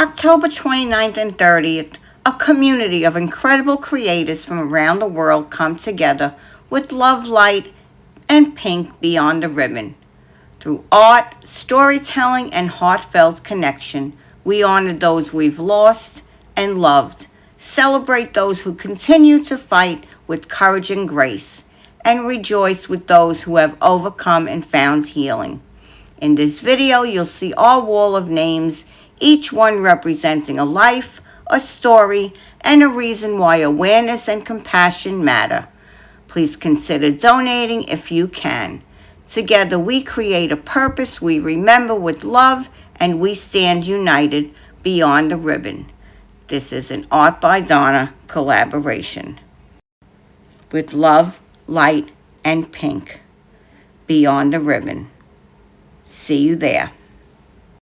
October 29th and 30th, a community of incredible creators from around the world come together with love, light, and pink beyond the ribbon. Through art, storytelling, and heartfelt connection, we honor those we've lost and loved, celebrate those who continue to fight with courage and grace, and rejoice with those who have overcome and found healing. In this video, you'll see our wall of names, each one representing a life, a story, and a reason why awareness and compassion matter. Please consider donating if you can. Together we create a purpose we remember with love, and we stand united beyond the ribbon. This is an Art by Donna collaboration. With love, light, and pink beyond the ribbon. See you there.